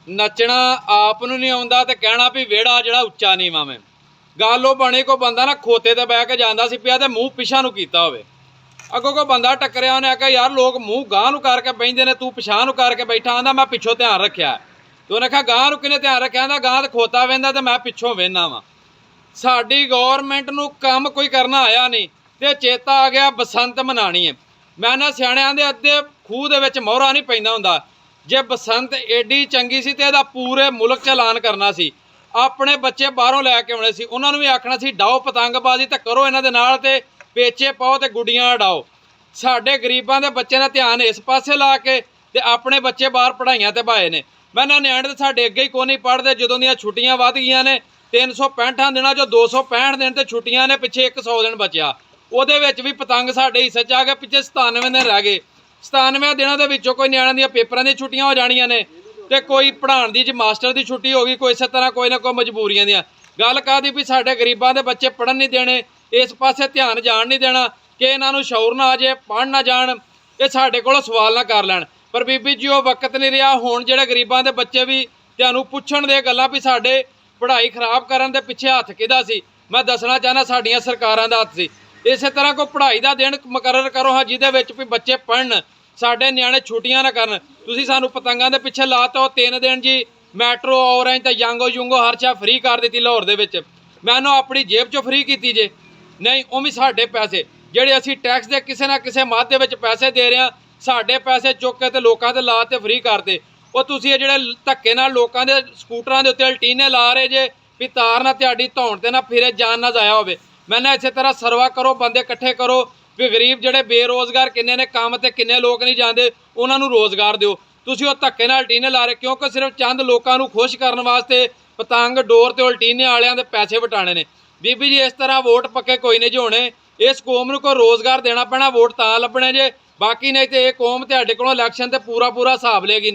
नचना आप नूं नहीं आउंदा ते कहना भी वेड़ा जिहड़ा उच्चा नीवां मैं गल ओह बणी कोई बंदा ना खोते ते बह के जांदा सी पिया ते मूँह पिछां नूं कीता होवे अगों कोई बंदा टक्करिया उन्हें आख्या यार लोग मूँह गांह नूं करके बहिंदे ने तू पिछां नूं करके बैठा आंदा मैं पिछों ध्यान रखिया ते उन्हें आख्या गांह नूं किहने ध्यान रखिया आंदा गांह ते खोता वेंदा ते मैं पिछों वेहना वां साडी गौरमेंट नूं काम कोई करना आया नहीं ते चेता आ गया बसंत मनानी है मैं ना सियाणियां दे अद्धे खूह दे विच मोहरा नहीं पैंदा हुंदा जे बसंत एडी चंगी सी ते इहदा पूरे मुल्क च ऐलान करना सी अपने बच्चे बाहरों लैके आउणे सी उन्हां नूं भी आखना सी डाओ पतंगबाजी ते करो इन्हां दे नाल ते पेचे पाओ ते गुड्डियां उडाओ साडे गरीबां दे बच्चे दा ध्यान इस पासे ला के ते अपने बच्चे बाहर पढ़ाइयां ते भाए ने मैं ना निआणे ते साडे अगे ही कोई नहीं पढ़दे जदों दीयां छुट्टियां वध गईयां ने 365 दिनां चों 265 दिन ते छुट्टियां ने पिछे 100 दिन बचिया ਉਹਦੇ ਵਿੱਚ भी पतंग साढ़े हिस्से च आ गए पिछे 97 दिन रह गए 97 दिनों के विचों कोई निआणिਆਂ ਦੀਆਂ पेपरां दी छुट्टियां हो जाणियां ने ते कोई पढ़ाउण दी मास्टर की छुट्टी हो गई कोई इस तरह कोई ना कोई मजबूरियां दी गल काहदी भी साडे गरीबां दे बच्चे पढ़न नहीं देने इस पासे ध्यान जाण नहीं देना कि इन्हां नूं शौर ना आ जाए पढ़ ना जाण ये साडे कोलों सवाल ना कर लैण पर बीबी जी वो वक्त नहीं रहा हुण जिहड़े गरीबां दे बच्चे भी तुहानूं पुछण दे गल्लां भी साडे पढ़ाई खराब करन दे पिछे हत्थ किहदा सी मैं दसना चाहना साडीआं सरकारां दा हत्थ सी इस तरह कोई पढ़ाई का दिन मुकर्रर करो हाँ जिहदे विच भी बच्चे पढ़न साडे निआणे छुट्टियां ना करन तुसीं सानूं पतंगां दे पिछे लाता 3 दिन जी मैट्रो ऑरेंज ते यांगो यूंगो हर शा फ्री कर दित्ती लाहौर दे विच मैं उन्हों अपनी जेब चों फ्री कीती जे नहीं वो भी साडे पैसे जिहड़े असीं टैक्स दे किसे ना किसे मद दे विच पैसे दे रहे हां साडे पैसे चुक के ते लोकां दे ला ते फ्री करते वो तुसीं ये जिहड़े धक्के नाल लोकां दे स्कूटरां दे उत्ते अल्टीने ला रहे जे भी तार ना तुहाडी धौण ते ना फिरे जान ना जाया होवे मैं ना इस तरह सरवा करो बंदे इकट्ठे करो भी गरीब जिहड़े बेरोज़गार किन्ने ने काम ते किन्ने लोग नहीं जाते उन्होंने रोज़गार दिओ तुसीं वो धक्के नाल अल्टीने ला रहे क्योंकि सिर्फ चंद लोगों को खुश करने वास्ते पतंग डोर ते अल्टीने वालियां दे पैसे वटाने ने बीबी जी इस तरह वोट पक्के कोई नहीं जी होने इस कौम नूं कोई रोज़गार देना पैना वोट तां लभणे जे बाकी नहीं तो ये कौम तुहाडे कोलों इलैक्शन ते पूरा हिसाब लेगी।